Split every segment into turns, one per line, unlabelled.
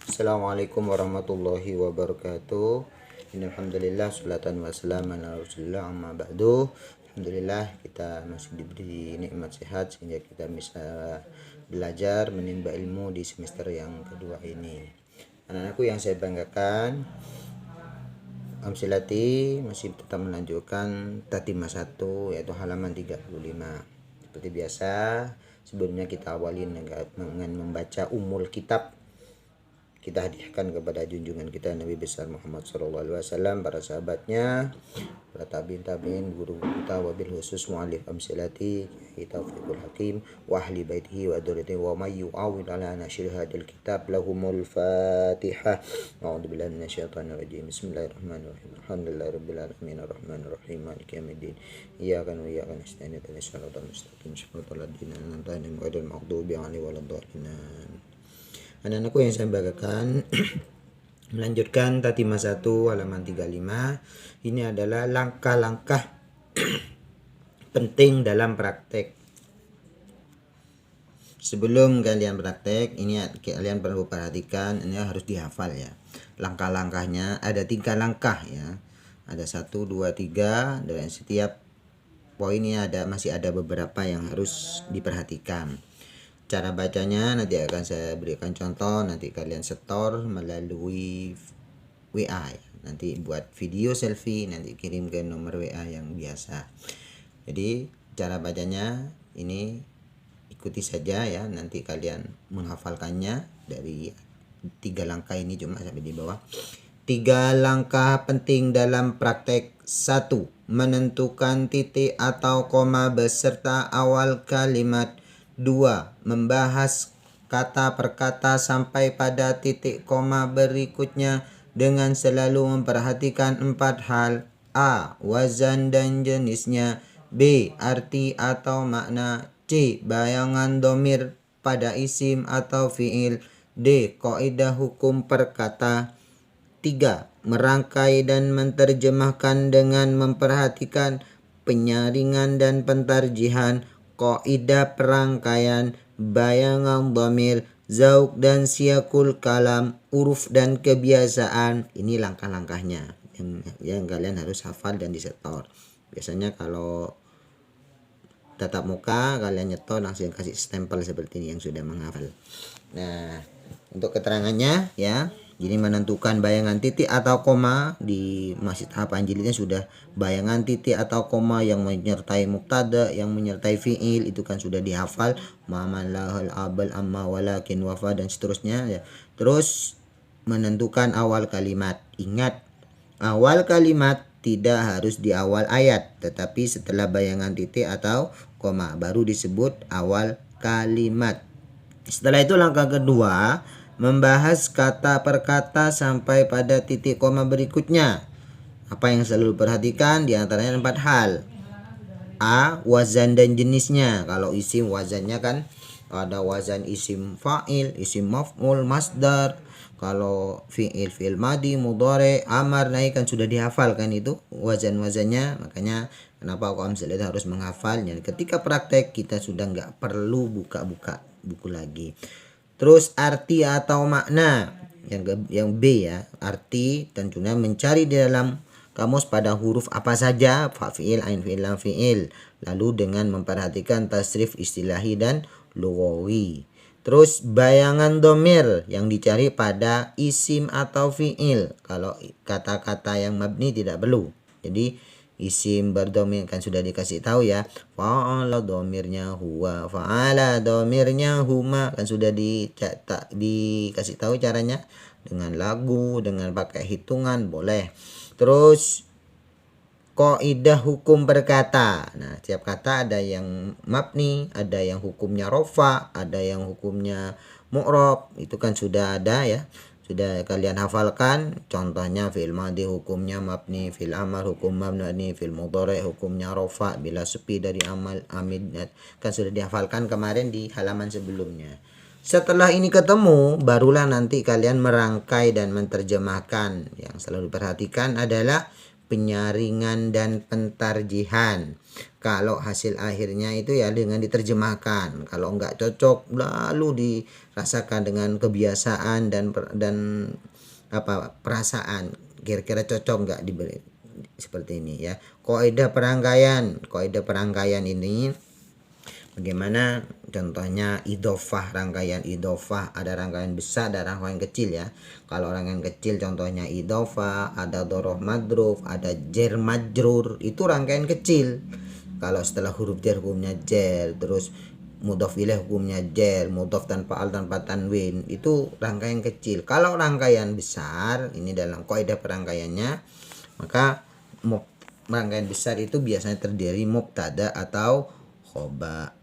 Assalamualaikum warahmatullahi wabarakatuh. Alhamdulillah salatan wassalamu ala Rasulillah amma ba'du. Alhamdulillah kita masih diberi nikmat sehat sehingga kita bisa belajar menimba ilmu di semester yang kedua ini. Anak-anakku yang saya banggakan, Amsilati masih tetap melanjutkan Tatimah 1 yaitu halaman 35. Seperti biasa, sebelumnya kita awali dengan membaca umul kitab. Kita hadiahkan kepada junjungan kita Nabi besar Muhammad SAW, para sahabatnya, para tabi'in, guru kita, wabil khusus mu'alif Amsilati Taufiqul Hakim wa ahli baitihi wa dzurriyyatihi wa may yu'awwil ala nashr hadzal kitab lahumul Fatihah. A'udzubillahi minasyaitonir rajim. Bismillahirrahmanirrahim. Alhamdulillahirabbil alamin arrahmanir rahim maliki yaumiddin. Iyyaka na'budu wa iyyaka nasta'in ihdinas siratal mustaqim siratal ladzina an'amta 'alaihim ghairil maghdubi 'alaihim waladdallin. Anak-anakku yang saya banggakan, melanjutkan Tatimah 1 halaman 35. Ini adalah langkah-langkah penting dalam praktek. Sebelum kalian praktek, ini kalian perlu perhatikan, ini harus dihafal ya. Langkah-langkahnya ada 3 langkah ya. Ada 1, 2, 3, dan setiap poinnya masih ada beberapa yang harus diperhatikan. Cara bacanya nanti akan saya berikan contoh, nanti kalian setor melalui WA ya. Nanti buat video selfie, nanti kirim ke nomor WA yang biasa. Jadi cara bacanya ini ikuti saja ya, nanti kalian menghafalkannya dari 3 langkah ini cuma sampai di bawah. 3 langkah penting dalam praktek. 1. Menentukan titik atau koma beserta awal kalimat. 2. Membahas kata per kata sampai pada titik koma berikutnya dengan selalu memperhatikan 4 hal. A. Wazan dan jenisnya. B. Arti atau makna. C. Bayangan dhamir pada isim atau fiil. D. Kaidah hukum perkata. 3. Merangkai dan menerjemahkan dengan memperhatikan penyaringan dan pentarjihan, kaidah perangkaian, bayangan dhamir, zauk dan siyakul kalam, uruf dan kebiasaan. Ini langkah-langkahnya yang kalian harus hafal dan disetor. Biasanya kalau tatap muka kalian nyetor langsung kasih stempel seperti ini yang sudah menghafal. Nah, untuk keterangannya ya, jadi menentukan bayangan titik atau koma di masih tahap anjilidnya sudah bayangan titik atau koma yang menyertai mubtada, yang menyertai fiil itu kan sudah dihafal, ma'aman lahal abal amma walakin wafa dan seterusnya ya. Terus menentukan awal kalimat. Ingat, awal kalimat tidak harus di awal ayat, tetapi setelah bayangan titik atau koma baru disebut awal kalimat. Setelah itu langkah kedua, membahas kata per kata sampai pada titik koma berikutnya. Apa yang selalu perhatikan? Di antaranya 4 hal. A. Wazan dan jenisnya. Kalau isim wazannya kan ada wazan isim fa'il, isim maf'ul, masdar. Kalau fi'il madi, mudhari, amar, nah kan sudah dihafal kan itu wazan-wazannya. Makanya kenapa aku Amsilati harus menghafalnya. Ketika praktek kita sudah nggak perlu buka-buka buku lagi. Terus arti atau makna yang B ya, arti tentunya mencari di dalam kamus pada huruf apa saja, fa fiil, ain fiil, lam fiil, lalu dengan memperhatikan tasrif istilahi dan lughawi. Terus bayangan dhamir yang dicari pada isim atau fiil. Kalau kata-kata yang mabni tidak perlu. Jadi isim berdhamir kan sudah dikasih tahu ya. Fa'ala dhamirnya huwa, fa'ala dhamirnya huma kan sudah dikasih tahu caranya dengan lagu, dengan pakai hitungan boleh. Terus kaidah hukum berkata. Nah, tiap kata ada yang mabni, ada yang hukumnya rofa, ada yang hukumnya mu'rab. Itu kan sudah ada ya. Sudah kalian hafalkan. Contohnya fi'il madi hukumnya mabni, fi'il amar hukum mabni, fi'il mudhari hukumnya rofa bila sepi dari amal amid. Kan sudah dihafalkan kemarin di halaman sebelumnya. Setelah ini ketemu, barulah nanti kalian merangkai dan menerjemahkan. Yang selalu diperhatikan adalah penyaringan dan pentarjihan. Kalau hasil akhirnya itu ya dengan diterjemahkan. Kalau nggak cocok lalu dirasakan dengan kebiasaan dan perasaan. Kira-kira cocok nggak diberi seperti ini ya. Kaidah perangkaian ini bagaimana contohnya idhofah, rangkaian idhofah, ada rangkaian besar, ada rangkaian kecil ya. Kalau rangkaian kecil contohnya idhofah, ada dhorof madruf, ada jar majrur, itu rangkaian kecil. Kalau setelah huruf jar hukumnya jar, terus mudhof ilaih hukumnya jar, mudhof tanpa al tanpa tanwin, itu rangkaian kecil. Kalau rangkaian besar, ini dalam kaidah perangkaiannya, maka rangkaian besar itu biasanya terdiri mubtada atau khobar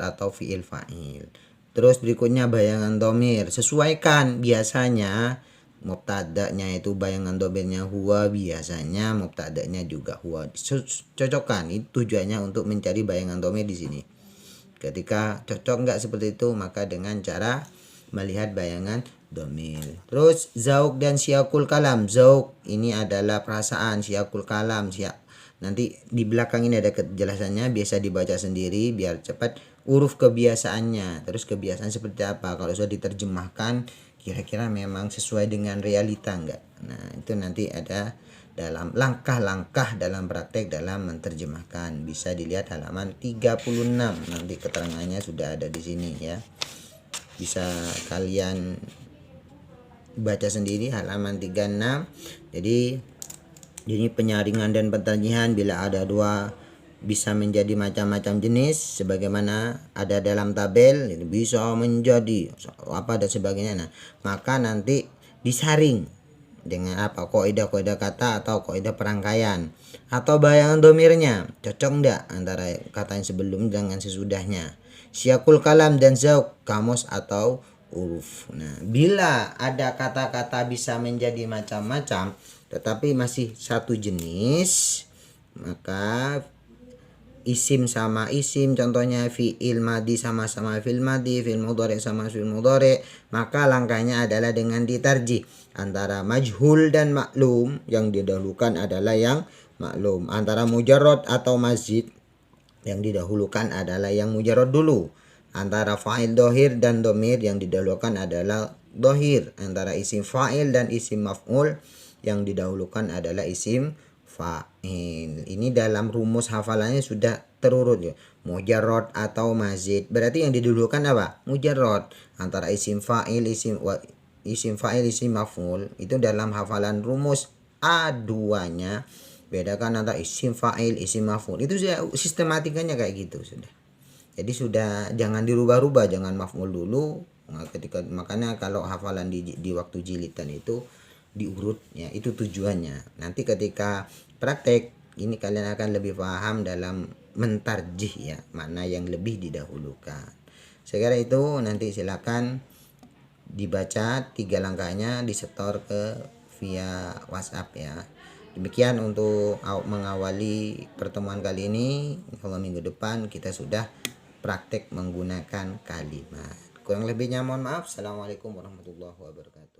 atau fiil fa'il. Terus berikutnya bayangan domir, sesuaikan. Biasanya mubtada'nya itu bayangan domirnya huwa, biasanya mubtada'nya juga huwa. Cocokkan, itu tujuannya untuk mencari bayangan domir di sini. Ketika cocok enggak seperti itu, maka dengan cara melihat bayangan domir. Terus zauk dan siyakul kalam. Zauk ini adalah perasaan, siyakul kalam, nanti di belakang ini ada kejelasannya, biasa dibaca sendiri biar cepat. Huruf kebiasaannya, terus kebiasaan seperti apa, kalau sudah diterjemahkan kira-kira memang sesuai dengan realita enggak. Nah itu nanti ada dalam langkah-langkah dalam praktek dalam menerjemahkan, bisa dilihat halaman 36, nanti keterangannya sudah ada di sini ya, bisa kalian baca sendiri halaman 36. Jadi ini penyaringan dan pentarjihan bila ada dua bisa menjadi macam-macam jenis sebagaimana ada dalam tabel, ini bisa menjadi apa dan sebagainya. Nah, maka nanti disaring dengan apa, kaidah kata atau kaidah perangkaian atau bayangan domirnya cocok enggak antara kata yang sebelum dengan sesudahnya. Siyakul kalam dan zauk, kamus atau uruf. Nah, bila ada kata-kata bisa menjadi macam-macam tetapi masih satu jenis, maka isim sama isim, contohnya fi'il madi sama-sama fi'il madi, fi'il mudhari sama fi'il mudhari, maka langkahnya adalah dengan ditarjih antara majhul dan maklum. Yang didahulukan adalah yang maklum. Antara mujarrad atau mazid, yang didahulukan adalah yang mujarrad dulu. Antara fa'il dohir dan domir, yang didahulukan adalah dohir. Antara isim fa'il dan isim maf'ul, yang didahulukan adalah isim fa'il. Ini dalam rumus hafalannya sudah terurut ya. Mujarrad atau mazid, berarti yang didahulukan apa? Mujarrad. Antara isim fa'il, isim fa'il, isim maf'ul, itu dalam hafalan rumus A2-nya bedakan antara isim fa'il, isim maf'ul. Itu sudah sistematikanya kayak gitu sudah. Jadi sudah jangan dirubah-rubah, jangan maf'ul dulu. Nah, makanya kalau hafalan di waktu jilidan itu diurut ya, itu tujuannya. Nanti ketika praktek ini kalian akan lebih paham dalam mentarjih ya, mana yang lebih didahulukan. Sekira itu nanti silakan dibaca 3 langkahnya, disetor ke via WhatsApp ya. Demikian untuk mengawali pertemuan kali ini. Kalau minggu depan kita sudah praktek menggunakan kalimat. Kurang lebihnya mohon maaf. Assalamualaikum warahmatullahi wabarakatuh.